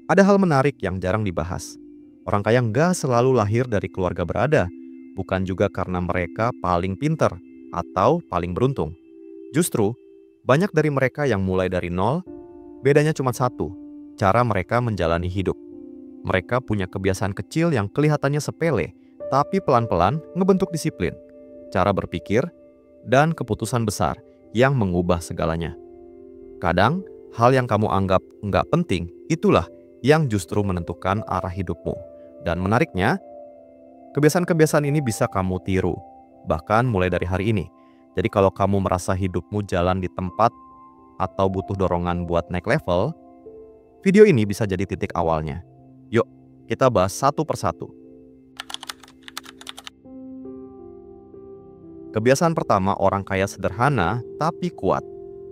Ada hal menarik yang jarang dibahas. Orang kaya nggak selalu lahir dari keluarga berada, bukan juga karena mereka paling pinter atau paling beruntung. Justru, banyak dari mereka yang mulai dari nol, bedanya cuma satu, cara mereka menjalani hidup. Mereka punya kebiasaan kecil yang kelihatannya sepele, tapi pelan-pelan ngebentuk disiplin, cara berpikir, dan keputusan besar yang mengubah segalanya. Kadang, hal yang kamu anggap nggak penting, itulah yang justru menentukan arah hidupmu. Dan menariknya, kebiasaan-kebiasaan ini bisa kamu tiru, bahkan mulai dari hari ini. Jadi kalau kamu merasa hidupmu jalan di tempat atau butuh dorongan buat naik level, video ini bisa jadi titik awalnya. Yuk, kita bahas satu persatu. Kebiasaan pertama, orang kaya sederhana tapi kuat.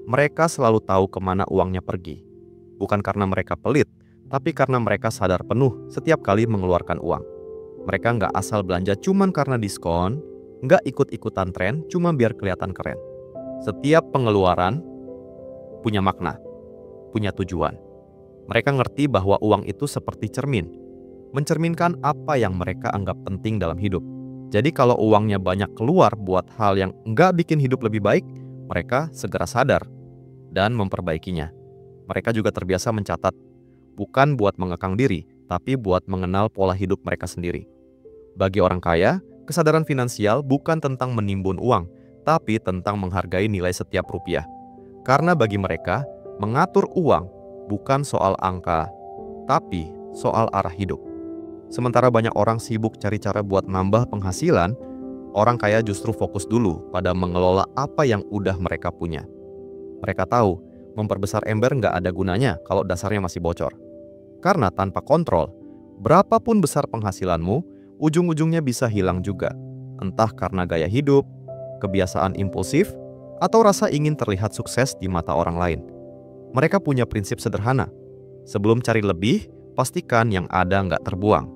Mereka selalu tahu kemana uangnya pergi. Bukan karena mereka pelit, tapi karena mereka sadar penuh setiap kali mengeluarkan uang. Mereka nggak asal belanja cuman karena diskon, nggak ikut-ikutan tren cuma biar kelihatan keren. Setiap pengeluaran punya makna, punya tujuan. Mereka ngerti bahwa uang itu seperti cermin, mencerminkan apa yang mereka anggap penting dalam hidup. Jadi kalau uangnya banyak keluar buat hal yang nggak bikin hidup lebih baik, mereka segera sadar dan memperbaikinya. Mereka juga terbiasa mencatat, bukan buat mengekang diri, tapi buat mengenal pola hidup mereka sendiri. Bagi orang kaya, kesadaran finansial bukan tentang menimbun uang, tapi tentang menghargai nilai setiap rupiah. Karena bagi mereka, mengatur uang bukan soal angka, tapi soal arah hidup. Sementara banyak orang sibuk cari cara buat nambah penghasilan, orang kaya justru fokus dulu pada mengelola apa yang udah mereka punya. Mereka tahu, memperbesar ember nggak ada gunanya kalau dasarnya masih bocor. Karena tanpa kontrol, berapapun besar penghasilanmu, ujung-ujungnya bisa hilang juga. Entah karena gaya hidup, kebiasaan impulsif, atau rasa ingin terlihat sukses di mata orang lain. Mereka punya prinsip sederhana. Sebelum cari lebih, pastikan yang ada nggak terbuang.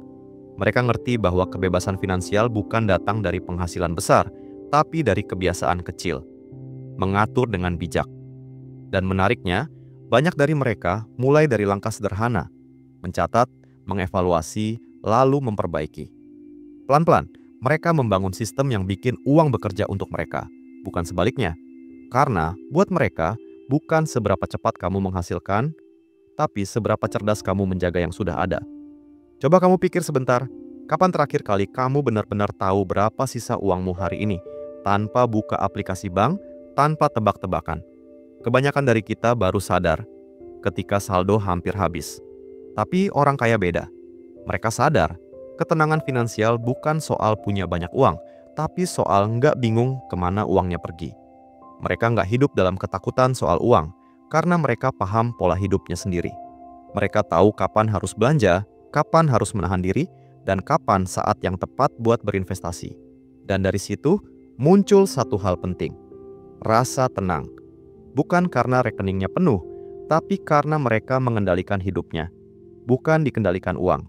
Mereka ngerti bahwa kebebasan finansial bukan datang dari penghasilan besar, tapi dari kebiasaan kecil. Mengatur dengan bijak. Dan menariknya, banyak dari mereka mulai dari langkah sederhana. Mencatat, mengevaluasi, lalu memperbaiki. Pelan-pelan, mereka membangun sistem yang bikin uang bekerja untuk mereka, bukan sebaliknya. Karena buat mereka, bukan seberapa cepat kamu menghasilkan, tapi seberapa cerdas kamu menjaga yang sudah ada. Coba kamu pikir sebentar, kapan terakhir kali kamu benar-benar tahu berapa sisa uangmu hari ini, tanpa buka aplikasi bank, tanpa tebak-tebakan. Kebanyakan dari kita baru sadar ketika saldo hampir habis. Tapi orang kaya beda. Mereka sadar, ketenangan finansial bukan soal punya banyak uang, tapi soal nggak bingung kemana uangnya pergi. Mereka nggak hidup dalam ketakutan soal uang, karena mereka paham pola hidupnya sendiri. Mereka tahu kapan harus belanja, kapan harus menahan diri, dan kapan saat yang tepat buat berinvestasi. Dan dari situ, muncul satu hal penting. Rasa tenang. Bukan karena rekeningnya penuh, tapi karena mereka mengendalikan hidupnya. Bukan dikendalikan uang.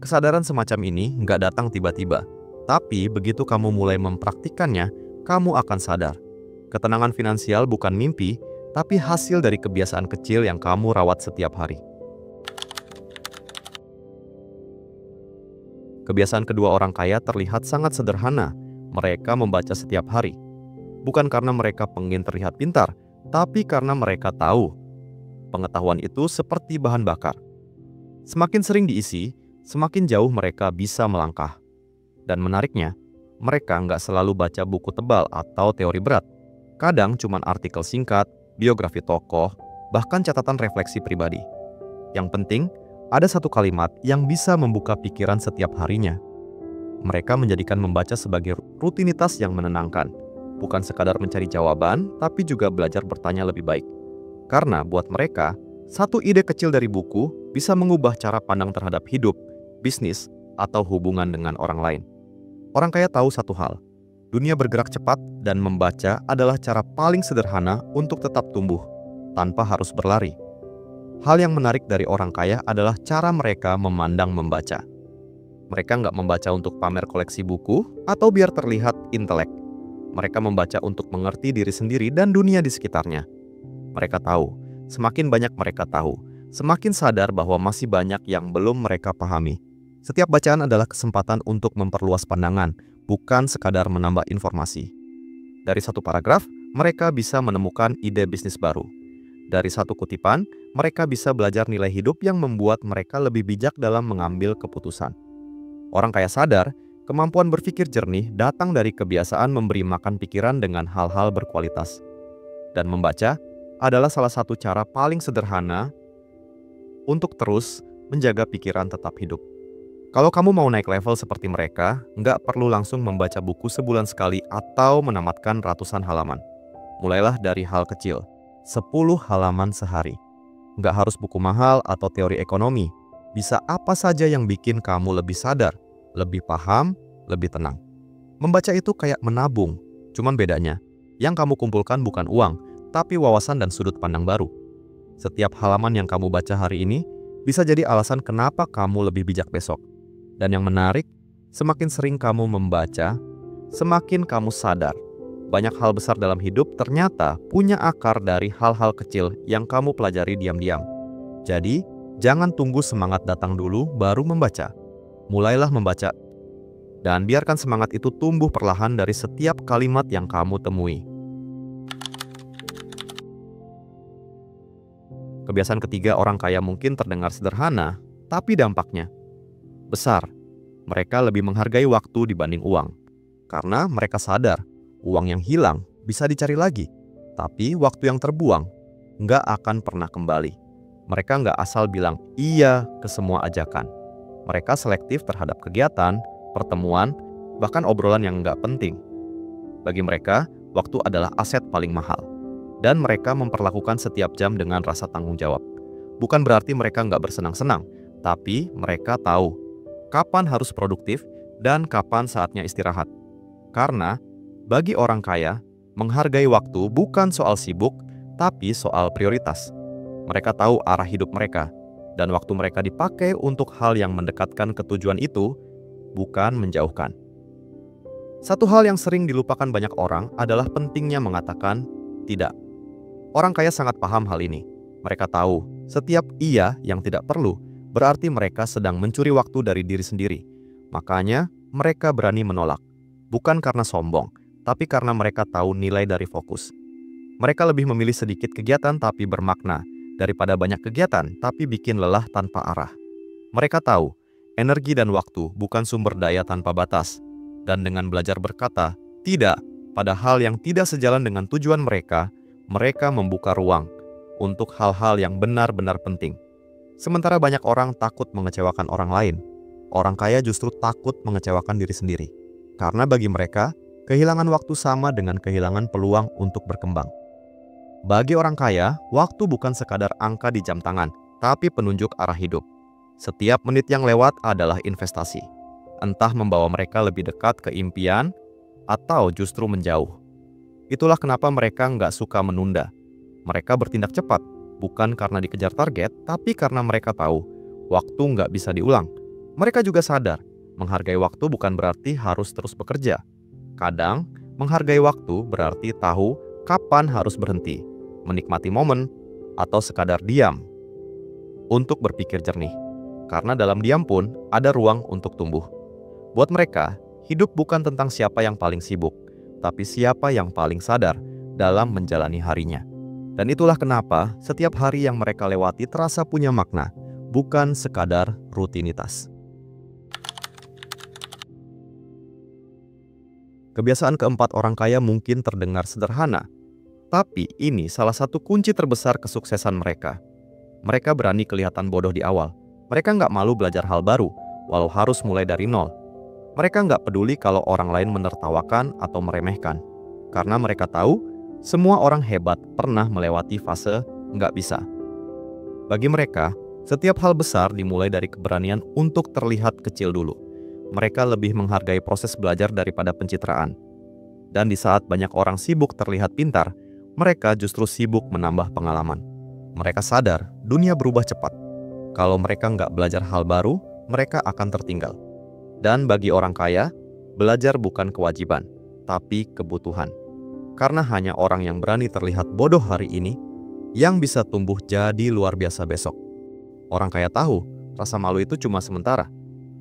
Kesadaran semacam ini nggak datang tiba-tiba. Tapi begitu kamu mulai mempraktikkannya, kamu akan sadar. Ketenangan finansial bukan mimpi, tapi hasil dari kebiasaan kecil yang kamu rawat setiap hari. Kebiasaan kedua orang kaya terlihat sangat sederhana. Mereka membaca setiap hari. Bukan karena mereka pengen terlihat pintar, tapi karena mereka tahu. Pengetahuan itu seperti bahan bakar. Semakin sering diisi, semakin jauh mereka bisa melangkah. Dan menariknya, mereka nggak selalu baca buku tebal atau teori berat. Kadang cuma artikel singkat, biografi tokoh, bahkan catatan refleksi pribadi. Yang penting, ada satu kalimat yang bisa membuka pikiran setiap harinya. Mereka menjadikan membaca sebagai rutinitas yang menenangkan. Bukan sekadar mencari jawaban, tapi juga belajar bertanya lebih baik. Karena buat mereka, satu ide kecil dari buku bisa mengubah cara pandang terhadap hidup, bisnis, atau hubungan dengan orang lain. Orang kaya tahu satu hal, dunia bergerak cepat dan membaca adalah cara paling sederhana untuk tetap tumbuh, tanpa harus berlari. Hal yang menarik dari orang kaya adalah cara mereka memandang membaca. Mereka nggak membaca untuk pamer koleksi buku atau biar terlihat intelek. Mereka membaca untuk mengerti diri sendiri dan dunia di sekitarnya. Mereka tahu, semakin banyak mereka tahu, semakin sadar bahwa masih banyak yang belum mereka pahami. Setiap bacaan adalah kesempatan untuk memperluas pandangan, bukan sekadar menambah informasi. Dari satu paragraf, mereka bisa menemukan ide bisnis baru. Dari satu kutipan, mereka bisa belajar nilai hidup yang membuat mereka lebih bijak dalam mengambil keputusan. Orang kaya sadar, kemampuan berpikir jernih datang dari kebiasaan memberi makan pikiran dengan hal-hal berkualitas. Dan membaca adalah salah satu cara paling sederhana untuk terus menjaga pikiran tetap hidup. Kalau kamu mau naik level seperti mereka, nggak perlu langsung membaca buku sebulan sekali atau menamatkan ratusan halaman. Mulailah dari hal kecil, 10 halaman sehari. Nggak harus buku mahal atau teori ekonomi. Bisa apa saja yang bikin kamu lebih sadar, lebih paham, lebih tenang. Membaca itu kayak menabung, cuman bedanya, yang kamu kumpulkan bukan uang, tapi wawasan dan sudut pandang baru. Setiap halaman yang kamu baca hari ini bisa jadi alasan kenapa kamu lebih bijak besok. Dan yang menarik, semakin sering kamu membaca, semakin kamu sadar. Banyak hal besar dalam hidup ternyata punya akar dari hal-hal kecil yang kamu pelajari diam-diam. Jadi, jangan tunggu semangat datang dulu baru membaca. Mulailah membaca. Dan biarkan semangat itu tumbuh perlahan dari setiap kalimat yang kamu temui. Kebiasaan ketiga orang kaya mungkin terdengar sederhana, tapi dampaknya besar. Mereka lebih menghargai waktu dibanding uang. Karena mereka sadar, uang yang hilang bisa dicari lagi. Tapi waktu yang terbuang nggak akan pernah kembali. Mereka nggak asal bilang iya ke semua ajakan. Mereka selektif terhadap kegiatan, pertemuan, bahkan obrolan yang nggak penting. Bagi mereka, waktu adalah aset paling mahal. Dan mereka memperlakukan setiap jam dengan rasa tanggung jawab. Bukan berarti mereka nggak bersenang-senang, tapi mereka tahu kapan harus produktif dan kapan saatnya istirahat. Karena bagi orang kaya, menghargai waktu bukan soal sibuk, tapi soal prioritas. Mereka tahu arah hidup mereka, dan waktu mereka dipakai untuk hal yang mendekatkan ke tujuan itu, bukan menjauhkan. Satu hal yang sering dilupakan banyak orang adalah pentingnya mengatakan tidak. Orang kaya sangat paham hal ini. Mereka tahu, setiap iya yang tidak perlu, berarti mereka sedang mencuri waktu dari diri sendiri. Makanya, mereka berani menolak. Bukan karena sombong, tapi karena mereka tahu nilai dari fokus. Mereka lebih memilih sedikit kegiatan tapi bermakna, daripada banyak kegiatan tapi bikin lelah tanpa arah. Mereka tahu, energi dan waktu bukan sumber daya tanpa batas. Dan dengan belajar berkata, tidak, pada hal yang tidak sejalan dengan tujuan mereka membuka ruang untuk hal-hal yang benar-benar penting. Sementara banyak orang takut mengecewakan orang lain, orang kaya justru takut mengecewakan diri sendiri. Karena bagi mereka, kehilangan waktu sama dengan kehilangan peluang untuk berkembang. Bagi orang kaya, waktu bukan sekadar angka di jam tangan, tapi penunjuk arah hidup. Setiap menit yang lewat adalah investasi. Entah membawa mereka lebih dekat ke impian, atau justru menjauh. Itulah kenapa mereka nggak suka menunda. Mereka bertindak cepat, bukan karena dikejar target, tapi karena mereka tahu waktu nggak bisa diulang. Mereka juga sadar, menghargai waktu bukan berarti harus terus bekerja. Kadang, menghargai waktu berarti tahu kapan harus berhenti, menikmati momen, atau sekadar diam untuk berpikir jernih. Karena dalam diam pun ada ruang untuk tumbuh. Buat mereka, hidup bukan tentang siapa yang paling sibuk, tapi siapa yang paling sadar dalam menjalani harinya. Dan itulah kenapa setiap hari yang mereka lewati terasa punya makna, bukan sekadar rutinitas. Kebiasaan keempat orang kaya mungkin terdengar sederhana, tapi ini salah satu kunci terbesar kesuksesan mereka. Mereka berani kelihatan bodoh di awal. Mereka nggak malu belajar hal baru, walau harus mulai dari nol. Mereka nggak peduli kalau orang lain menertawakan atau meremehkan. Karena mereka tahu, semua orang hebat pernah melewati fase nggak bisa. Bagi mereka, setiap hal besar dimulai dari keberanian untuk terlihat kecil dulu. Mereka lebih menghargai proses belajar daripada pencitraan. Dan di saat banyak orang sibuk terlihat pintar, mereka justru sibuk menambah pengalaman. Mereka sadar, dunia berubah cepat. Kalau mereka nggak belajar hal baru, mereka akan tertinggal. Dan bagi orang kaya, belajar bukan kewajiban, tapi kebutuhan. Karena hanya orang yang berani terlihat bodoh hari ini, yang bisa tumbuh jadi luar biasa besok. Orang kaya tahu rasa malu itu cuma sementara,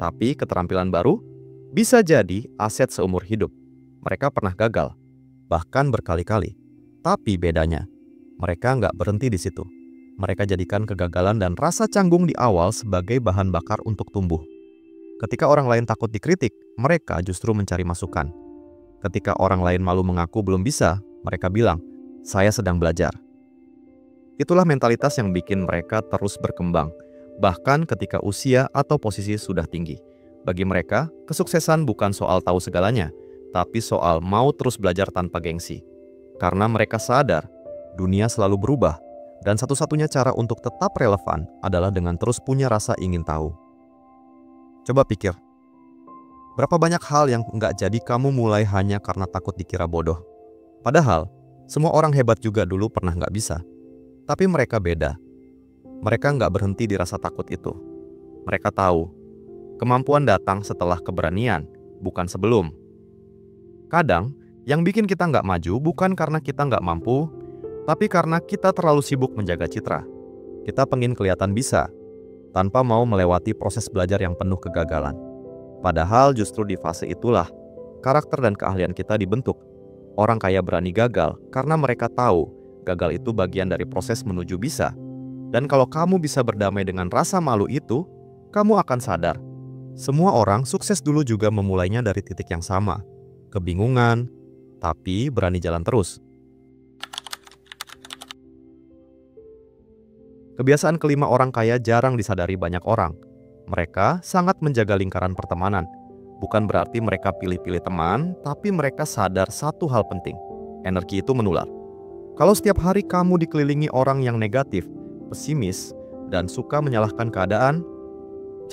tapi keterampilan baru bisa jadi aset seumur hidup. Mereka pernah gagal, bahkan berkali-kali. Tapi bedanya, mereka nggak berhenti di situ. Mereka jadikan kegagalan dan rasa canggung di awal sebagai bahan bakar untuk tumbuh. Ketika orang lain takut dikritik, mereka justru mencari masukan. Ketika orang lain malu mengaku belum bisa, mereka bilang, "Saya sedang belajar." Itulah mentalitas yang bikin mereka terus berkembang, bahkan ketika usia atau posisi sudah tinggi. Bagi mereka, kesuksesan bukan soal tahu segalanya, tapi soal mau terus belajar tanpa gengsi. Karena mereka sadar, dunia selalu berubah, dan satu-satunya cara untuk tetap relevan adalah dengan terus punya rasa ingin tahu. Coba pikir, berapa banyak hal yang nggak jadi kamu mulai hanya karena takut dikira bodoh? Padahal, semua orang hebat juga dulu pernah nggak bisa. Tapi mereka beda. Mereka nggak berhenti di rasa takut itu. Mereka tahu, kemampuan datang setelah keberanian, bukan sebelum. Kadang, yang bikin kita nggak maju bukan karena kita nggak mampu, tapi karena kita terlalu sibuk menjaga citra. Kita pengen kelihatan bisa, tanpa mau melewati proses belajar yang penuh kegagalan. Padahal justru di fase itulah, karakter dan keahlian kita dibentuk. Orang kaya berani gagal karena mereka tahu gagal itu bagian dari proses menuju bisa. Dan kalau kamu bisa berdamai dengan rasa malu itu, kamu akan sadar. Semua orang sukses dulu juga memulainya dari titik yang sama. Kebingungan, tapi berani jalan terus. Kebiasaan kelima orang kaya jarang disadari banyak orang. Mereka sangat menjaga lingkaran pertemanan. Bukan berarti mereka pilih-pilih teman, tapi mereka sadar satu hal penting. Energi itu menular. Kalau setiap hari kamu dikelilingi orang yang negatif, pesimis, dan suka menyalahkan keadaan,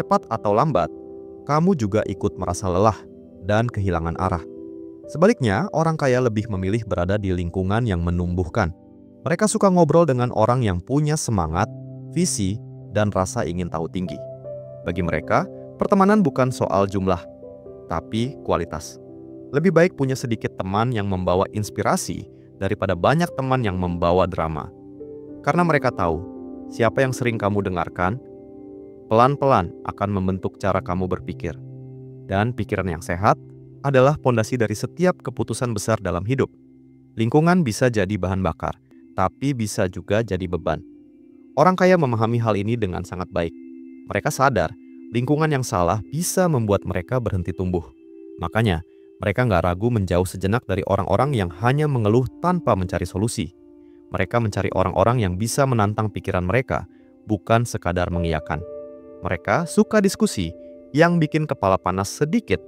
cepat atau lambat, kamu juga ikut merasa lelah dan kehilangan arah. Sebaliknya, orang kaya lebih memilih berada di lingkungan yang menumbuhkan. Mereka suka ngobrol dengan orang yang punya semangat, visi, dan rasa ingin tahu tinggi. Bagi mereka, pertemanan bukan soal jumlah, tapi kualitas. Lebih baik punya sedikit teman yang membawa inspirasi daripada banyak teman yang membawa drama. Karena mereka tahu, siapa yang sering kamu dengarkan, pelan-pelan akan membentuk cara kamu berpikir. Dan pikiran yang sehat adalah pondasi dari setiap keputusan besar dalam hidup. Lingkungan bisa jadi bahan bakar, tapi bisa juga jadi beban. Orang kaya memahami hal ini dengan sangat baik. Mereka sadar, lingkungan yang salah bisa membuat mereka berhenti tumbuh. Makanya, mereka nggak ragu menjauh sejenak dari orang-orang yang hanya mengeluh tanpa mencari solusi. Mereka mencari orang-orang yang bisa menantang pikiran mereka, bukan sekadar mengiyakan. Mereka suka diskusi yang bikin kepala panas sedikit,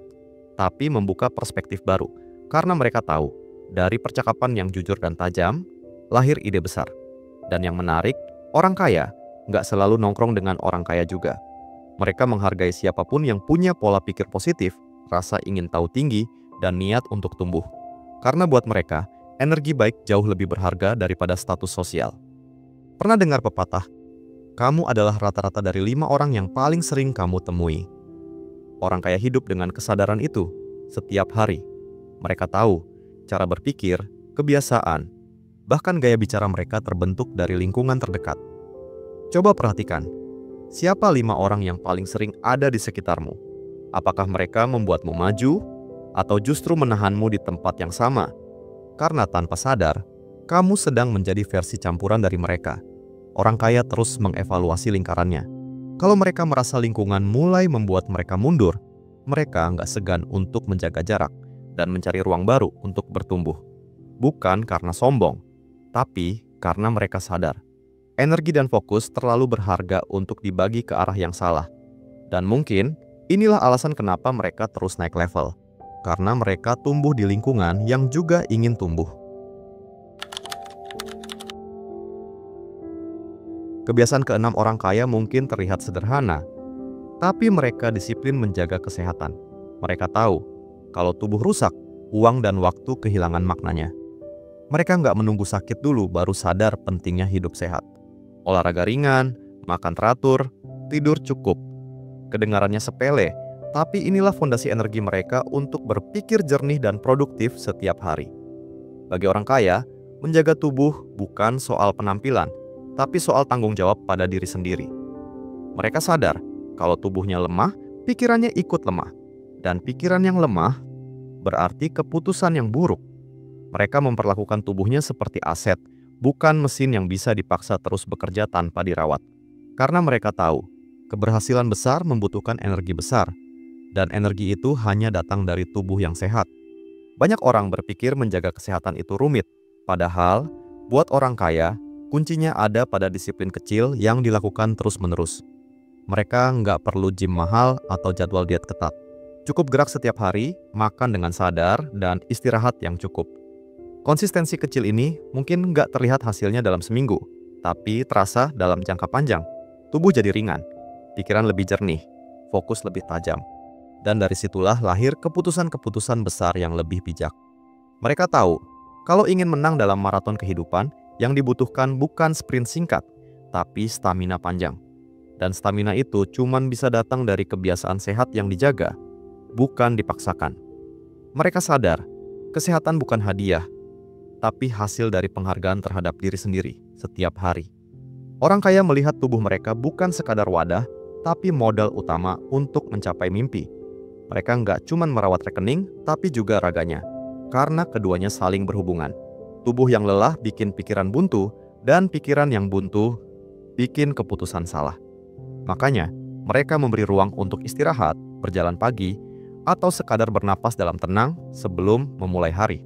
tapi membuka perspektif baru. Karena mereka tahu, dari percakapan yang jujur dan tajam, lahir ide besar. Dan yang menarik, orang kaya nggak selalu nongkrong dengan orang kaya juga. Mereka menghargai siapapun yang punya pola pikir positif, rasa ingin tahu tinggi, dan niat untuk tumbuh. Karena buat mereka, energi baik jauh lebih berharga daripada status sosial. Pernah dengar pepatah, kamu adalah rata-rata dari 5 orang yang paling sering kamu temui. Orang kaya hidup dengan kesadaran itu setiap hari. Mereka tahu cara berpikir, kebiasaan, bahkan gaya bicara mereka terbentuk dari lingkungan terdekat. Coba perhatikan, siapa 5 orang yang paling sering ada di sekitarmu? Apakah mereka membuatmu maju, atau justru menahanmu di tempat yang sama? Karena tanpa sadar, kamu sedang menjadi versi campuran dari mereka. Orang kaya terus mengevaluasi lingkarannya. Kalau mereka merasa lingkungan mulai membuat mereka mundur, mereka nggak segan untuk menjaga jarak dan mencari ruang baru untuk bertumbuh. Bukan karena sombong, tapi karena mereka sadar. Energi dan fokus terlalu berharga untuk dibagi ke arah yang salah. Dan mungkin inilah alasan kenapa mereka terus naik level. Karena mereka tumbuh di lingkungan yang juga ingin tumbuh. Kebiasaan keenam orang kaya mungkin terlihat sederhana, tapi mereka disiplin menjaga kesehatan. Mereka tahu, kalau tubuh rusak, uang dan waktu kehilangan maknanya. Mereka nggak menunggu sakit dulu baru sadar pentingnya hidup sehat. Olahraga ringan, makan teratur, tidur cukup. Kedengarannya sepele, tapi inilah fondasi energi mereka untuk berpikir jernih dan produktif setiap hari. Bagi orang kaya, menjaga tubuh bukan soal penampilan, tapi soal tanggung jawab pada diri sendiri. Mereka sadar kalau tubuhnya lemah, pikirannya ikut lemah. Dan pikiran yang lemah berarti keputusan yang buruk. Mereka memperlakukan tubuhnya seperti aset, bukan mesin yang bisa dipaksa terus bekerja tanpa dirawat. Karena mereka tahu, keberhasilan besar membutuhkan energi besar, dan energi itu hanya datang dari tubuh yang sehat. Banyak orang berpikir menjaga kesehatan itu rumit, padahal buat orang kaya, kuncinya ada pada disiplin kecil yang dilakukan terus-menerus. Mereka nggak perlu gym mahal atau jadwal diet ketat. Cukup gerak setiap hari, makan dengan sadar, dan istirahat yang cukup. Konsistensi kecil ini mungkin nggak terlihat hasilnya dalam seminggu, tapi terasa dalam jangka panjang. Tubuh jadi ringan, pikiran lebih jernih, fokus lebih tajam. Dan dari situlah lahir keputusan-keputusan besar yang lebih bijak. Mereka tahu, kalau ingin menang dalam maraton kehidupan, yang dibutuhkan bukan sprint singkat, tapi stamina panjang. Dan stamina itu cuman bisa datang dari kebiasaan sehat yang dijaga, bukan dipaksakan. Mereka sadar, kesehatan bukan hadiah, tapi hasil dari penghargaan terhadap diri sendiri setiap hari. Orang kaya melihat tubuh mereka bukan sekadar wadah, tapi modal utama untuk mencapai mimpi. Mereka nggak cuma merawat rekening, tapi juga raganya. Karena keduanya saling berhubungan. Tubuh yang lelah bikin pikiran buntu, dan pikiran yang buntu bikin keputusan salah. Makanya, mereka memberi ruang untuk istirahat, berjalan pagi, atau sekadar bernapas dalam tenang sebelum memulai hari.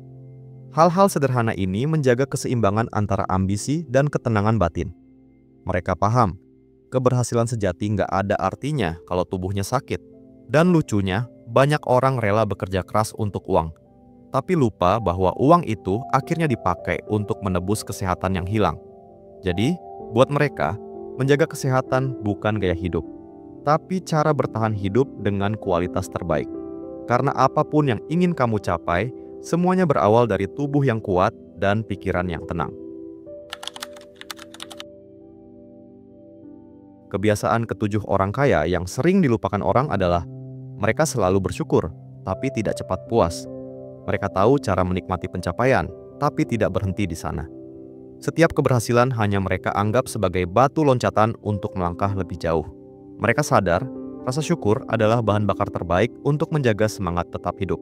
Hal-hal sederhana ini menjaga keseimbangan antara ambisi dan ketenangan batin. Mereka paham, keberhasilan sejati nggak ada artinya kalau tubuhnya sakit. Dan lucunya, banyak orang rela bekerja keras untuk uang. Tapi lupa bahwa uang itu akhirnya dipakai untuk menebus kesehatan yang hilang. Jadi, buat mereka, menjaga kesehatan bukan gaya hidup, tapi cara bertahan hidup dengan kualitas terbaik. Karena apapun yang ingin kamu capai, semuanya berawal dari tubuh yang kuat dan pikiran yang tenang. Kebiasaan ketujuh orang kaya yang sering dilupakan orang adalah mereka selalu bersyukur, tapi tidak cepat puas. Mereka tahu cara menikmati pencapaian, tapi tidak berhenti di sana. Setiap keberhasilan hanya mereka anggap sebagai batu loncatan untuk melangkah lebih jauh. Mereka sadar, rasa syukur adalah bahan bakar terbaik untuk menjaga semangat tetap hidup.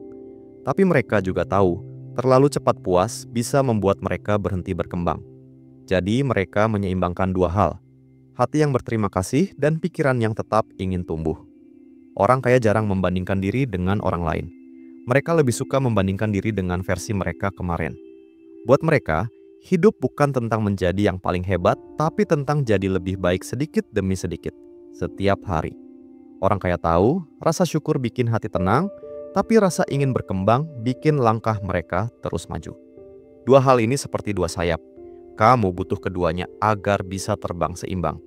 Tapi mereka juga tahu, terlalu cepat puas bisa membuat mereka berhenti berkembang. Jadi mereka menyeimbangkan dua hal, hati yang berterima kasih dan pikiran yang tetap ingin tumbuh. Orang kaya jarang membandingkan diri dengan orang lain. Mereka lebih suka membandingkan diri dengan versi mereka kemarin. Buat mereka, hidup bukan tentang menjadi yang paling hebat, tapi tentang jadi lebih baik sedikit demi sedikit, setiap hari. Orang kaya tahu, rasa syukur bikin hati tenang, tapi rasa ingin berkembang bikin langkah mereka terus maju. Dua hal ini seperti dua sayap. Kamu butuh keduanya agar bisa terbang seimbang.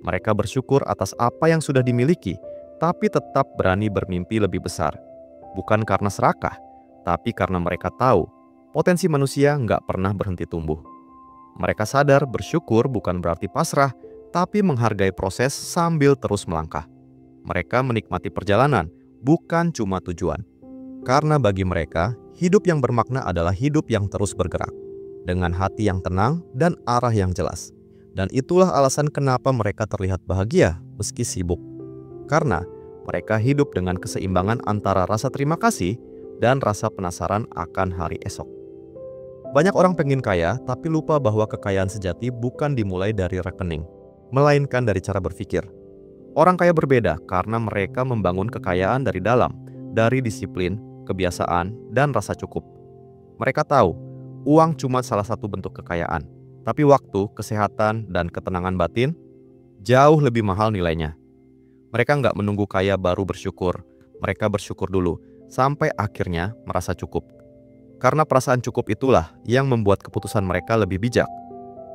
Mereka bersyukur atas apa yang sudah dimiliki, tapi tetap berani bermimpi lebih besar. Bukan karena serakah, tapi karena mereka tahu potensi manusia nggak pernah berhenti tumbuh. Mereka sadar bersyukur bukan berarti pasrah, tapi menghargai proses sambil terus melangkah. Mereka menikmati perjalanan, bukan cuma tujuan. Karena bagi mereka, hidup yang bermakna adalah hidup yang terus bergerak, dengan hati yang tenang dan arah yang jelas. Dan itulah alasan kenapa mereka terlihat bahagia meski sibuk. Karena mereka hidup dengan keseimbangan antara rasa terima kasih dan rasa penasaran akan hari esok. Banyak orang pengen kaya, tapi lupa bahwa kekayaan sejati bukan dimulai dari rekening, melainkan dari cara berpikir. Orang kaya berbeda karena mereka membangun kekayaan dari dalam, dari disiplin, kebiasaan, dan rasa cukup. Mereka tahu, uang cuma salah satu bentuk kekayaan, tapi waktu, kesehatan, dan ketenangan batin jauh lebih mahal nilainya. Mereka nggak menunggu kaya baru bersyukur, mereka bersyukur dulu, sampai akhirnya merasa cukup. Karena perasaan cukup itulah yang membuat keputusan mereka lebih bijak,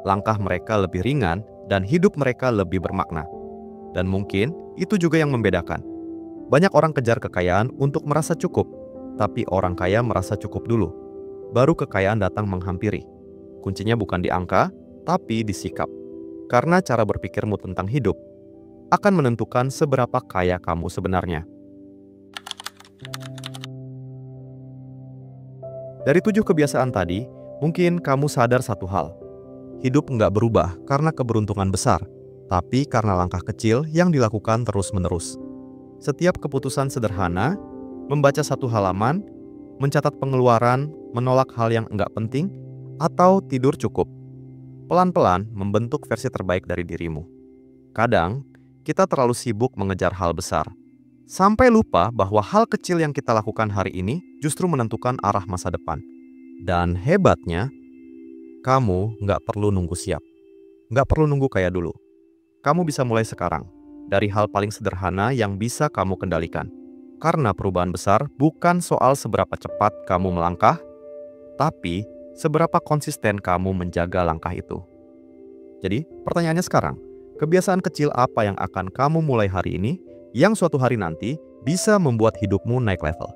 langkah mereka lebih ringan, dan hidup mereka lebih bermakna. Dan mungkin itu juga yang membedakan. Banyak orang kejar kekayaan untuk merasa cukup, tapi orang kaya merasa cukup dulu. Baru kekayaan datang menghampiri. Kuncinya bukan di angka, tapi di sikap. Karena cara berpikirmu tentang hidup akan menentukan seberapa kaya kamu sebenarnya. Dari 7 kebiasaan tadi, mungkin kamu sadar satu hal. Hidup nggak berubah karena keberuntungan besar, tapi karena langkah kecil yang dilakukan terus-menerus. Setiap keputusan sederhana, membaca satu halaman, mencatat pengeluaran, menolak hal yang enggak penting, atau tidur cukup, pelan-pelan membentuk versi terbaik dari dirimu. Kadang, kita terlalu sibuk mengejar hal besar, sampai lupa bahwa hal kecil yang kita lakukan hari ini justru menentukan arah masa depan. Dan hebatnya, kamu nggak perlu nunggu siap. Nggak perlu nunggu kayak dulu. Kamu bisa mulai sekarang, dari hal paling sederhana yang bisa kamu kendalikan. Karena perubahan besar bukan soal seberapa cepat kamu melangkah, tapi seberapa konsisten kamu menjaga langkah itu. Jadi, pertanyaannya sekarang, kebiasaan kecil apa yang akan kamu mulai hari ini yang suatu hari nanti bisa membuat hidupmu naik level?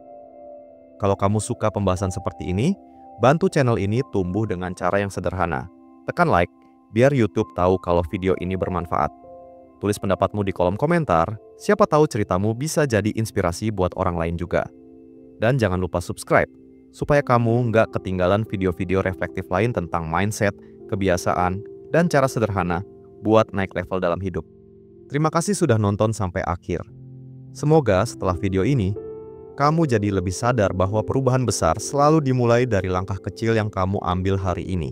Kalau kamu suka pembahasan seperti ini, bantu channel ini tumbuh dengan cara yang sederhana. Tekan like, biar YouTube tahu kalau video ini bermanfaat. Tulis pendapatmu di kolom komentar, siapa tahu ceritamu bisa jadi inspirasi buat orang lain juga. Dan jangan lupa subscribe, supaya kamu nggak ketinggalan video-video reflektif lain tentang mindset, kebiasaan, dan cara sederhana buat naik level dalam hidup. Terima kasih sudah nonton sampai akhir. Semoga setelah video ini, kamu jadi lebih sadar bahwa perubahan besar selalu dimulai dari langkah kecil yang kamu ambil hari ini.